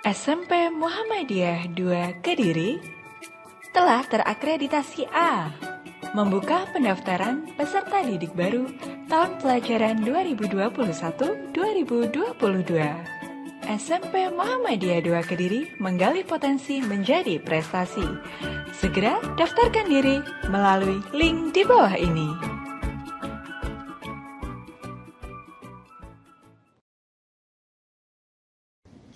SMP Muhammadiyah 2 Kediri telah terakreditasi A, membuka pendaftaran peserta didik baru tahun pelajaran 2021-2022. SMP Muhammadiyah 2 Kediri menggali potensi menjadi prestasi. Segera daftarkan diri melalui link di bawah ini.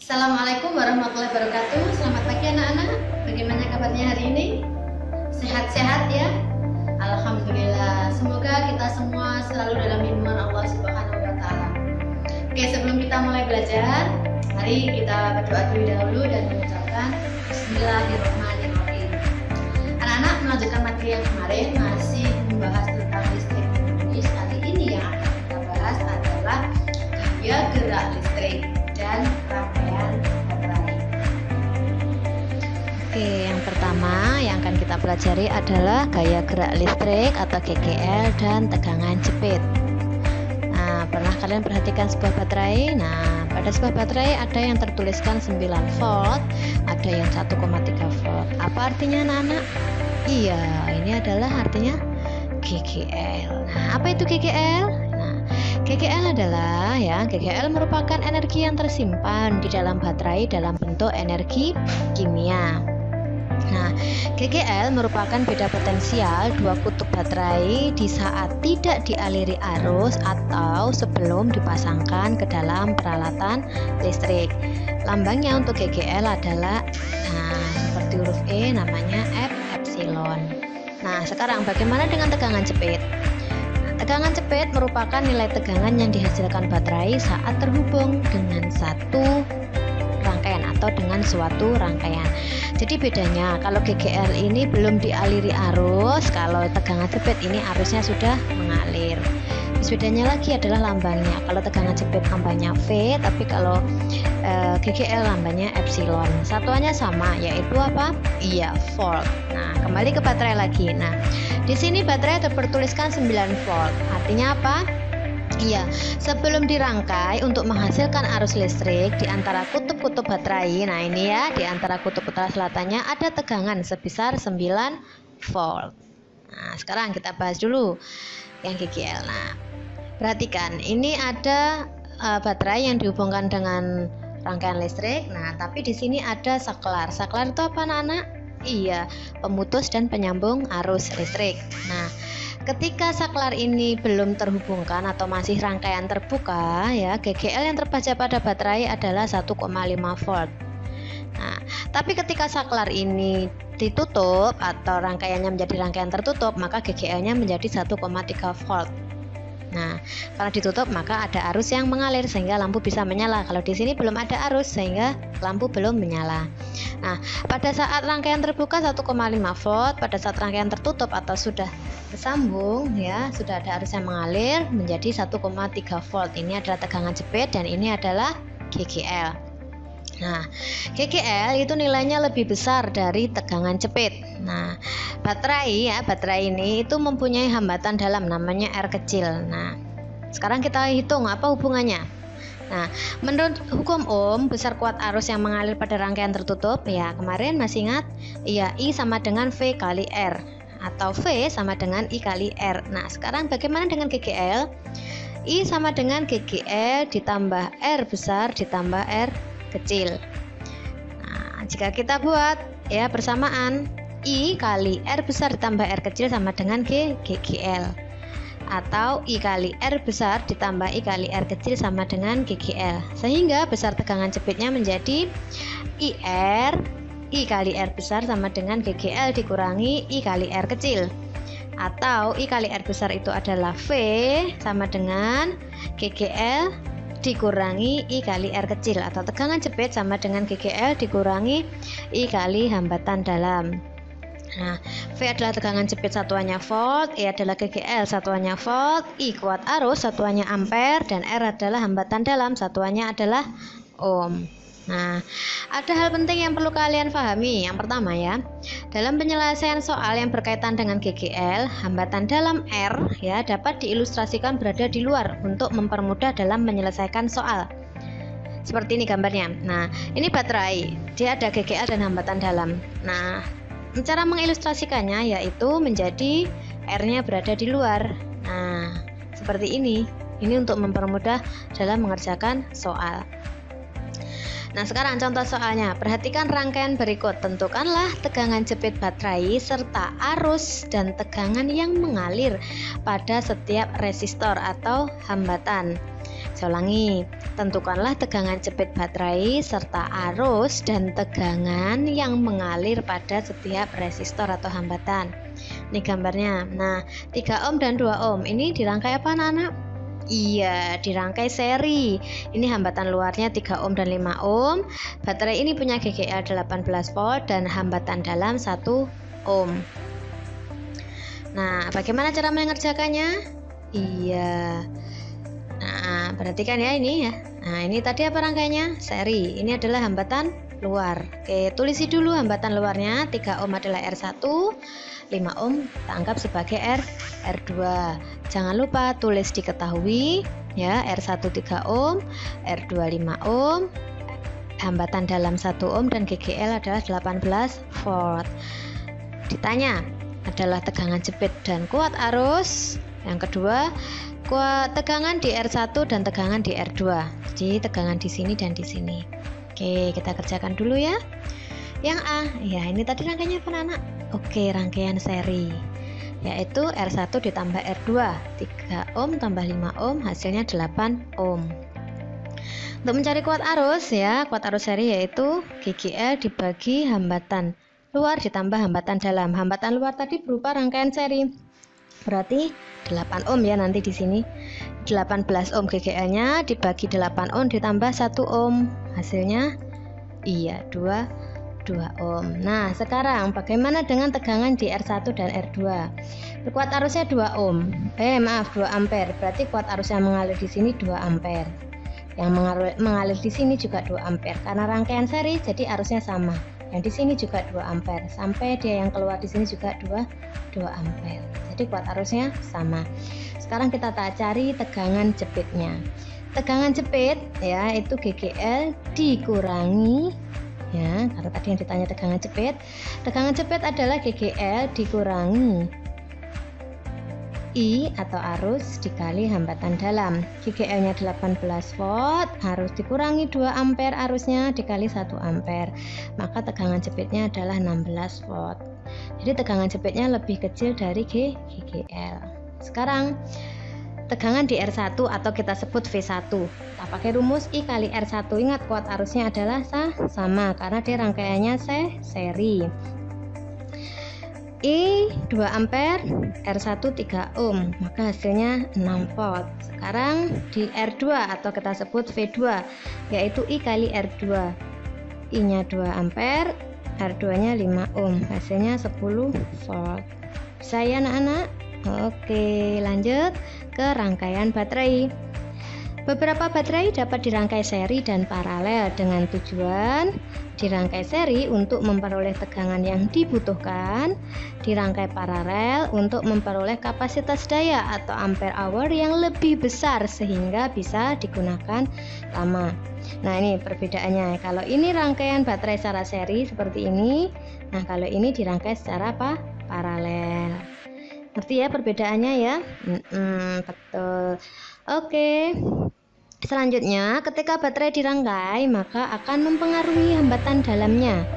Assalamualaikum warahmatullahi wabarakatuh. Selamat pagi anak-anak. Bagaimana kabarnya hari ini? Sehat-sehat ya? Alhamdulillah. Semoga kita semua selalu dalam lindungan Allah Subhanahu wa taala. Oke, sebelum kita mulai belajar, mari kita berdoa terlebih dahulu dan mengucapkan Bismillahirrahmanirrahim. Anak-anak, melanjutkan materi yang kemarin masih membahas tentang listrik. Kali ini yang akan kita bahas adalah gaya gerak listrik dan rangkaian baterai. Oke, yang pertama yang akan kita pelajari adalah gaya gerak listrik atau GGL dan tegangan jepit. Nah, pernah kalian perhatikan sebuah baterai? Nah, pada sebuah baterai ada yang tertuliskan 9 volt, ada yang 1,3 volt. Apa artinya anak-anak? Iya, ini adalah artinya GGL. Nah, apa itu GGL? GGL adalah GGL merupakan energi yang tersimpan di dalam baterai dalam bentuk energi kimia. Nah, GGL merupakan beda potensial dua kutub baterai di saat tidak dialiri arus atau sebelum dipasangkan ke dalam peralatan listrik. Lambangnya untuk GGL adalah seperti huruf E, namanya F epsilon. Nah, sekarang bagaimana dengan tegangan jepit? Tegangan jepit merupakan nilai tegangan yang dihasilkan baterai saat terhubung dengan satu rangkaian atau dengan suatu rangkaian. Jadi bedanya, kalau GGL ini belum dialiri arus, kalau tegangan jepit ini arusnya sudah mengalir. Bedanya lagi adalah lambangnya. Kalau tegangan jepit lambangnya V, tapi kalau GGL lambangnya epsilon. Satuannya sama, yaitu apa? Iya, volt. Nah, kembali ke baterai lagi. Nah, di sini baterai tertuliskan 9 volt. Artinya apa? Iya, sebelum dirangkai untuk menghasilkan arus listrik di antara kutub-kutub baterai. Nah, ini ya, di antara kutub utara selatannya ada tegangan sebesar 9 volt. Nah, sekarang kita bahas dulu yang GGL. Nah, perhatikan, ini ada baterai yang dihubungkan dengan rangkaian listrik. Nah, tapi di sini ada saklar. Saklar itu apa, anak-anak? Iya, pemutus dan penyambung arus listrik. Nah, ketika saklar ini belum terhubungkan atau masih rangkaian terbuka, GGL yang terbaca pada baterai adalah 1,5 volt. Nah, tapi ketika saklar ini ditutup atau rangkaiannya menjadi rangkaian tertutup, maka GGL-nya menjadi 1,3 volt. Nah, kalau ditutup maka ada arus yang mengalir sehingga lampu bisa menyala. Kalau di sini belum ada arus sehingga lampu belum menyala. Nah, pada saat rangkaian terbuka 1,5 volt, pada saat rangkaian tertutup atau sudah bersambung sudah ada arus yang mengalir menjadi 1,3 volt. Ini adalah tegangan jepit dan ini adalah GGL. Nah, GGL itu nilainya lebih besar dari tegangan jepit. Nah, baterai ini itu mempunyai hambatan dalam namanya R kecil. Nah, sekarang kita hitung apa hubungannya. Nah, menurut hukum Ohm, besar kuat arus yang mengalir pada rangkaian tertutup, kemarin masih ingat? Iya, I sama dengan V kali R atau V sama dengan I kali R. Nah, sekarang bagaimana dengan GGL? I sama dengan GGL ditambah R besar ditambah R kecil. Nah, jika kita buat bersamaan, I kali R besar ditambah R kecil sama dengan GGL, atau I kali R besar ditambah I kali R kecil sama dengan GGL, sehingga besar tegangan jepitnya menjadi IR I kali R besar sama dengan GGL dikurangi I kali R kecil, atau I kali R besar itu adalah V sama dengan GGL dikurangi I kali R kecil, atau tegangan jepit sama dengan GGL dikurangi I kali hambatan dalam. Nah, V adalah tegangan jepit satuannya volt, I adalah GGL satuannya volt, I kuat arus satuannya ampere, dan R adalah hambatan dalam satuannya adalah ohm. Nah, ada hal penting yang perlu kalian pahami. Yang pertama dalam penyelesaian soal yang berkaitan dengan GGL, hambatan dalam R dapat diilustrasikan berada di luar untuk mempermudah dalam menyelesaikan soal. Seperti ini gambarnya. Nah, ini baterai, dia ada GGL dan hambatan dalam. Nah, cara mengilustrasikannya yaitu menjadi R-nya berada di luar. Nah, seperti ini. Ini untuk mempermudah dalam mengerjakan soal. Nah, sekarang contoh soalnya. Perhatikan rangkaian berikut. Tentukanlah tegangan jepit baterai serta arus dan tegangan yang mengalir pada setiap resistor atau hambatan. Saya ulangi. Tentukanlah tegangan jepit baterai serta arus dan tegangan yang mengalir pada setiap resistor atau hambatan. Ini gambarnya. Nah, 3 ohm dan 2 ohm. Ini dirangkai apa, anak-anak? Iya, dirangkai seri. Ini hambatan luarnya 3 ohm dan 5 ohm. Baterai ini punya GGL 18 volt dan hambatan dalam 1 ohm. Nah, bagaimana cara mengerjakannya? Iya. Nah, perhatikan ya ini ya. Nah, ini tadi apa rangkaiannya? Seri. Ini adalah hambatan luar. Oke, tulisi dulu hambatan luarnya. 3 ohm adalah R1, 5 ohm kita anggap sebagai R2. Jangan lupa tulis diketahui ya, R1 3 ohm, R2 5 ohm, hambatan dalam 1 ohm dan GGL adalah 18 volt. Ditanya adalah tegangan jepit dan kuat arus. Yang kedua, kuat tegangan di R1 dan tegangan di R2. Jadi tegangan di sini dan di sini. Oke, kita kerjakan dulu ya. Yang A, ya ini tadi rangkaiannya apa anak? Oke, rangkaian seri, yaitu R1 ditambah R2, 3 ohm tambah 5 ohm, hasilnya 8 ohm. Untuk mencari kuat arus ya, kuat arus seri yaitu GGL dibagi hambatan luar ditambah hambatan dalam. Hambatan luar tadi berupa rangkaian seri, berarti 8 ohm ya nanti di sini. 18 ohm GGL-nya dibagi 8 ohm ditambah 1 ohm, hasilnya iya 2 ohm. Nah, sekarang bagaimana dengan tegangan di R1 dan R2? Kuat arusnya 2 ohm. 2 ampere. Berarti kuat arus yang mengalir di sini 2 ampere. Yang mengalir di sini juga 2 ampere. Karena rangkaian seri jadi arusnya sama. Yang di sini juga 2 ampere. Sampai dia yang keluar di sini juga 2 ampere. Jadi kuat arusnya sama. Sekarang kita cari tegangan jepitnya. Tegangan jepit ya itu GGL dikurangi ya, karena tadi yang ditanya tegangan jepit. Tegangan jepit adalah GGL dikurangi I atau arus dikali hambatan dalam. GGL-nya 18 volt, arus dikurangi 2 ampere, arusnya dikali 1 ampere. Maka tegangan jepitnya adalah 16 volt. Jadi tegangan jepitnya lebih kecil dari GGL. Sekarang tegangan di R1 atau kita sebut V1. Kita pakai rumus I kali R1. Ingat kuat arusnya adalah sama karena dia rangkaiannya seri. I 2 ampere, R1 3 ohm, maka hasilnya 6 volt. Sekarang di R2 atau kita sebut V2 yaitu I kali R2. I-nya 2 ampere, R2-nya 5 ohm, hasilnya 10 volt. Bisa ya anak-anak? Oke, lanjut ke rangkaian baterai. Beberapa baterai dapat dirangkai seri dan paralel dengan tujuan dirangkai seri untuk memperoleh tegangan yang dibutuhkan, dirangkai paralel untuk memperoleh kapasitas daya atau ampere hour yang lebih besar sehingga bisa digunakan lama. Nah, ini perbedaannya. Kalau ini rangkaian baterai secara seri seperti ini, nah kalau ini dirangkai secara paralel. Ngerti ya perbedaannya ya? Betul. Oke. Selanjutnya, ketika baterai dirangkai, maka akan mempengaruhi hambatan dalamnya.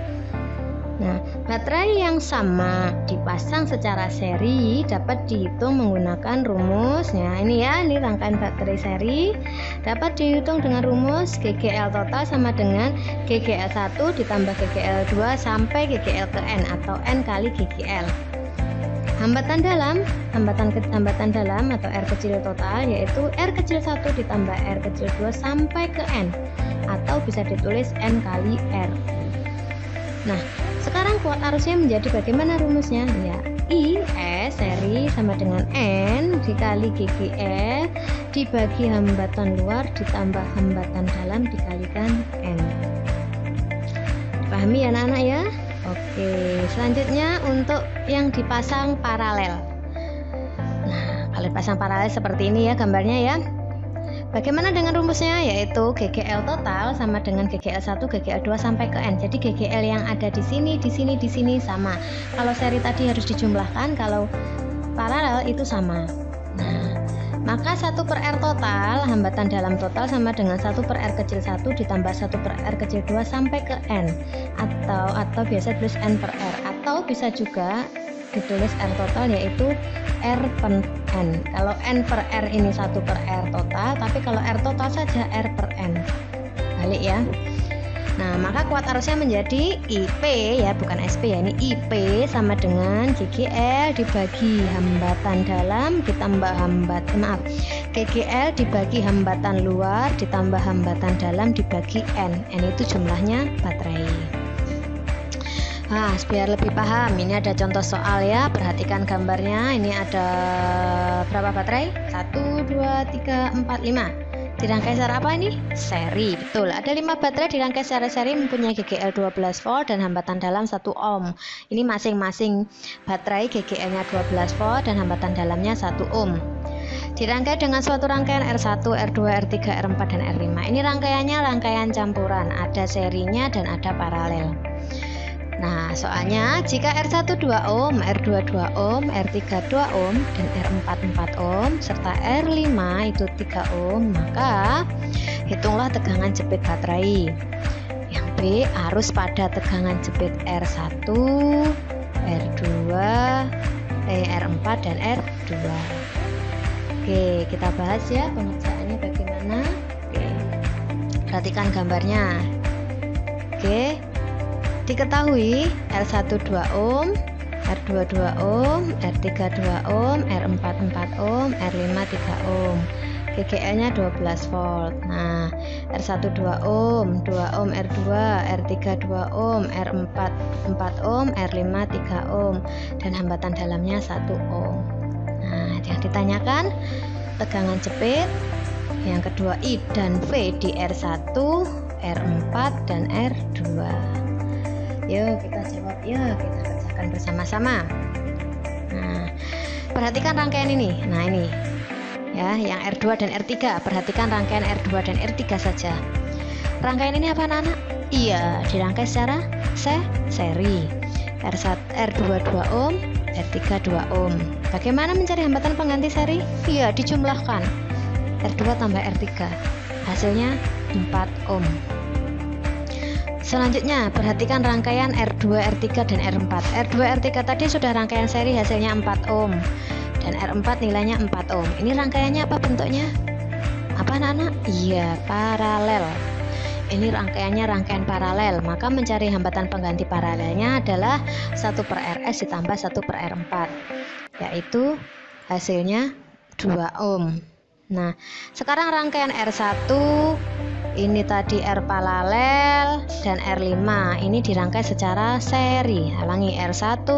Nah, baterai yang sama dipasang secara seri dapat dihitung menggunakan rumus. Nah, ini ya, ini rangkaian baterai seri dapat dihitung dengan rumus GGL total sama dengan GGL1 ditambah GGL2 sampai GGL ke N atau N kali GGL. Hambatan dalam atau R kecil total yaitu R kecil 1 ditambah R kecil 2 sampai ke N atau bisa ditulis N kali R. Nah, sekarang kuat arusnya menjadi bagaimana rumusnya? Ya, I S seri sama dengan N dikali GGL dibagi hambatan luar ditambah hambatan dalam dikalikan N. Dipahami ya anak-anak ya? Oke, selanjutnya untuk yang dipasang paralel. Nah, kalau dipasang paralel seperti ini ya gambarnya ya. Bagaimana dengan rumusnya? Yaitu GGL total sama dengan GGL 1, GGL 2 sampai ke N. Jadi GGL yang ada di sini sama. Kalau seri tadi harus dijumlahkan, kalau paralel itu sama. Nah, maka 1 per R total, hambatan dalam total sama dengan 1 per R kecil 1 ditambah 1 per R kecil 2 sampai ke N. Atau biasa tulis N per R. Atau bisa juga ditulis R total, yaitu R per N. Kalau N per R ini 1 per R total, tapi kalau R total saja R per N. Balik ya. Nah, maka kuat arusnya menjadi IP ya, bukan SP ya, ini IP sama dengan GGL dibagi hambatan dalam ditambah GGL dibagi hambatan luar ditambah hambatan dalam dibagi N. N itu jumlahnya baterai. Nah, biar lebih paham, ini ada contoh soal ya. Perhatikan gambarnya. Ini ada berapa baterai? 1, 2, 3, 4, 5. Dirangkai secara apa ini? Seri. Betul, ada 5 baterai dirangkai secara seri mempunyai GGL 12 volt dan hambatan dalam 1 ohm. Ini masing-masing baterai GGL-nya 12 volt dan hambatan dalamnya 1 ohm. Dirangkai dengan suatu rangkaian R1, R2, R3, R4, dan R5. Ini rangkaiannya rangkaian campuran, ada serinya dan ada paralel. Nah, soalnya jika R1 2 ohm, R2 2 ohm, R3 2 ohm, dan R4 4 ohm, serta R5 itu 3 ohm, maka hitunglah tegangan jepit baterai. Yang B, arus pada tegangan jepit R1, R2, R4, dan R2. Oke, kita bahas ya pengerjaannya bagaimana. Oke, perhatikan gambarnya. Oke, diketahui R1 2 ohm, R2 2 ohm, R3 2 ohm, R4 4 ohm, R5 3 ohm. GGL-nya 12 volt. Nah, R1 2 ohm, 2 ohm R2, R3 2 ohm, R4 4 ohm, R5 3 ohm, dan hambatan dalamnya 1 ohm. Nah, yang ditanyakan tegangan jepit, yang kedua I dan V di R1, R4, dan R2. Yuk kita jawab, yuk kita kerjakan bersama-sama. Nah, perhatikan rangkaian ini. Nah, ini ya, yang R2 dan R3. Perhatikan rangkaian R2 dan R3 saja. Rangkaian ini apa anak-anak? Iya, dirangkai secara seri. R2 2 ohm, R3 2 ohm. Bagaimana mencari hambatan pengganti seri? Iya, dijumlahkan. R2 tambah R3. Hasilnya 4 ohm. Selanjutnya, perhatikan rangkaian R2, R3, dan R4. R2, R3 tadi sudah rangkaian seri, hasilnya 4 ohm. Dan R4 nilainya 4 ohm. Ini rangkaiannya apa bentuknya? Apa anak-anak? Iya, paralel. Ini rangkaiannya rangkaian paralel. Maka mencari hambatan pengganti paralelnya adalah 1 per RS ditambah 1 per R4. Yaitu hasilnya 2 ohm. Nah, sekarang rangkaian R1 ini tadi R paralel dan R5 ini dirangkai secara seri. Halangi R1,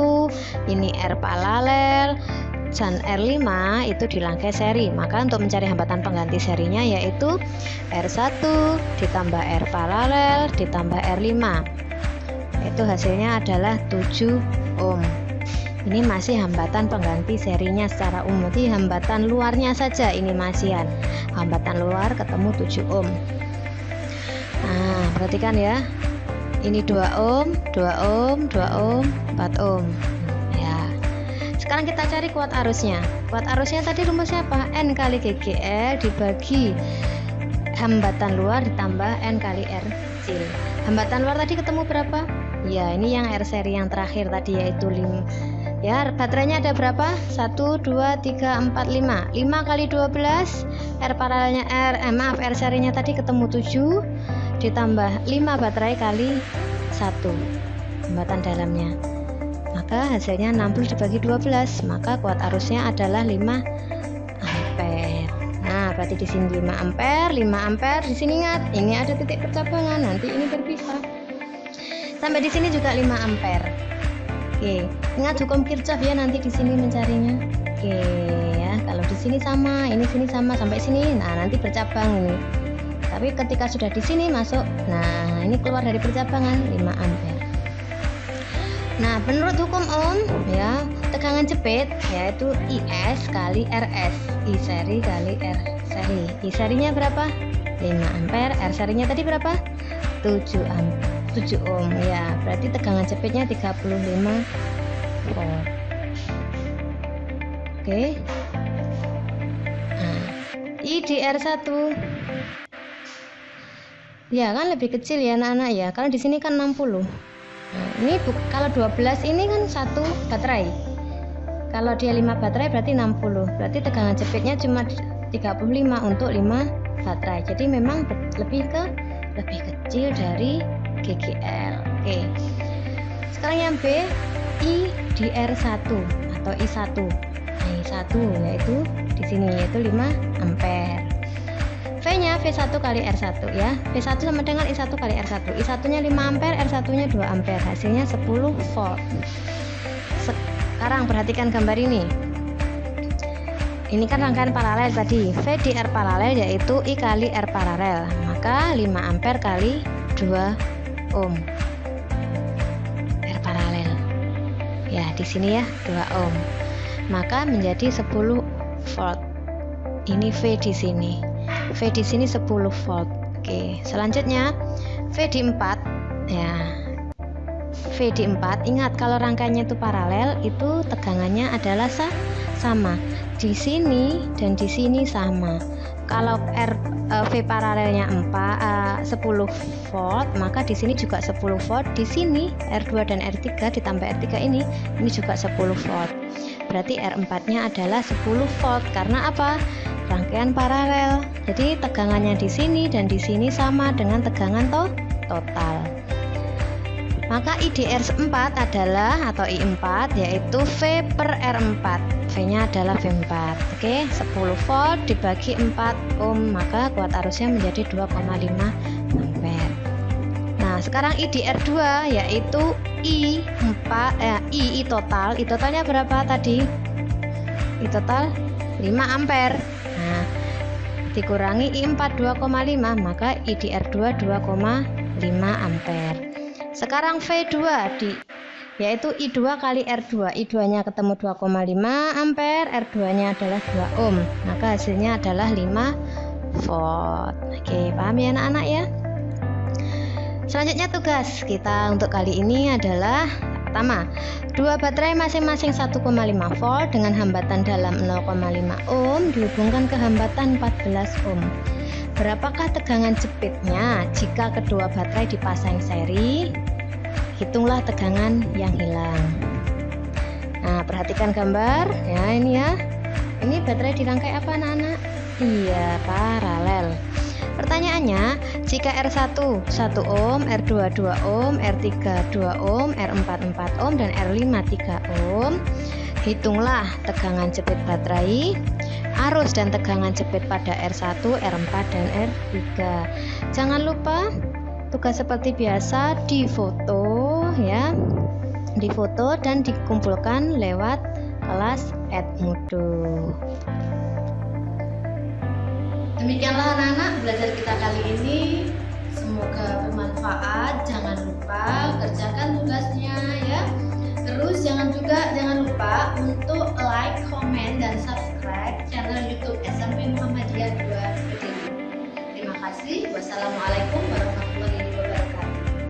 ini R paralel dan R5 itu dirangkai seri. Maka untuk mencari hambatan pengganti serinya yaitu R1 ditambah R paralel ditambah R5. Itu hasilnya adalah 7 ohm. Ini masih hambatan pengganti serinya secara umum. Jadi hambatan luarnya saja ini masihan. Hambatan luar ketemu 7 ohm. Nah, perhatikan ya. Ini 2 ohm, 2 ohm, 2 ohm, 4 ohm. Ya. Sekarang kita cari kuat arusnya. Kuat arusnya tadi rumusnya apa? N kali GGL dibagi hambatan luar ditambah N kali R kecil. Hambatan luar tadi ketemu berapa? Ya, ini yang R seri yang terakhir tadi yaitu 5. Ya, baterainya ada berapa? 1, 2, 3, 4, 5. 5 kali 12, R paralelnya R serinya tadi ketemu 7 ditambah 5 baterai kali 1 hambatan dalamnya. Maka hasilnya 60 dibagi 12, maka kuat arusnya adalah 5 ampere. Nah, berarti di sini 5 ampere, 5 ampere. Di sini ingat, ini ada titik percabangan, nanti ini berpisah. Sampai di sini juga 5 ampere. Oke, ingat hukum Kirchhoff ya nanti di sini mencarinya. Oke ya, kalau di sini sama, ini sini sama sampai sini. Nah, nanti bercabang ini. Tapi ketika sudah di sini masuk, nah ini keluar dari percabangan 5 ampere. Nah, menurut hukum Ohm ya, tegangan jepit yaitu IS kali RS, I seri kali R seri. I serinya berapa? 5 ampere. R serinya tadi berapa? 7 ohm. Ya, berarti tegangan jepitnya 35 volt. Oke. Nah, I di R1. Ya, kan lebih kecil ya anak-anak ya. Kalau di sini kan 60. Nah, ini kalau 12 ini kan satu baterai. Kalau dia 5 baterai berarti 60. Berarti tegangan jepitnya cuma 35 untuk 5 baterai. Jadi memang lebih kecil dari GGL. Oke. Sekarang yang B, I di R1 atau I1. Nah, I1 yaitu di sini yaitu 5 ampere. V-nya V1 kali R1 ya. V1 sama dengan I1 kali R1. I1-nya 5 ampere, R1-nya 2 ampere. Hasilnya 10 volt. Sekarang perhatikan gambar ini. Ini kan rangkaian paralel tadi. V di R paralel yaitu I kali R paralel. Maka 5 ampere kali 2 ohm. R paralel. Ya, di sini ya 2 ohm. Maka menjadi 10 volt. Ini V di sini. V di sini 10 volt. Oke, selanjutnya V di 4 ya. V di 4, ingat kalau rangkaiannya itu paralel, itu tegangannya adalah sama. Di sini dan di sini sama. Kalau V paralelnya 10 volt, maka di sini juga 10 volt. Di sini R2 dan R3 ditambah R3 ini juga 10 volt. Berarti R4-nya adalah 10 volt. Karena apa? Rangkaian paralel. Jadi tegangannya di sini dan di sini sama dengan tegangan total. Maka I di R4 adalah atau I4 yaitu V per R4. V-nya adalah V4. Oke, 10 volt dibagi 4 ohm, maka kuat arusnya menjadi 2,5 ampere. Nah, sekarang I di R2 yaitu I total. I totalnya berapa tadi? I total 5 ampere. Nah, dikurangi I4 2,5, maka I di R2 2,5 ampere. Sekarang V2 yaitu I2 kali R2. I2-nya ketemu 2,5 ampere, R2-nya adalah 2 ohm. Maka hasilnya adalah 5 volt. Oke, paham ya anak-anak ya? Selanjutnya tugas kita untuk kali ini adalah pertama, 2 baterai masing-masing 1,5 volt dengan hambatan dalam 0,5 ohm dihubungkan ke hambatan 14 ohm. Berapakah tegangan jepitnya jika kedua baterai dipasang seri? Hitunglah tegangan yang hilang. Nah, perhatikan gambar ya, ini ya. Ini baterai dirangkai apa anak-anak? Iya, paralel. Pertanyaannya, jika R1 1 ohm, R2 2 ohm, R3 2 ohm, R4 4 ohm, dan R5 3 ohm, hitunglah tegangan jepit baterai, arus dan tegangan jepit pada R1, R4, dan R3. Jangan lupa tugas seperti biasa difoto ya, difoto dan dikumpulkan lewat kelas Edmodo. Demikianlah anak-anak belajar kita kali ini, semoga bermanfaat. Jangan lupa kerjakan tugasnya ya. Terus jangan lupa untuk like, komen, dan subscribe channel YouTube SMP Muhammadiyah 2 Kediri. Terima kasih. Wassalamualaikum warahmatullahi wabarakatuh.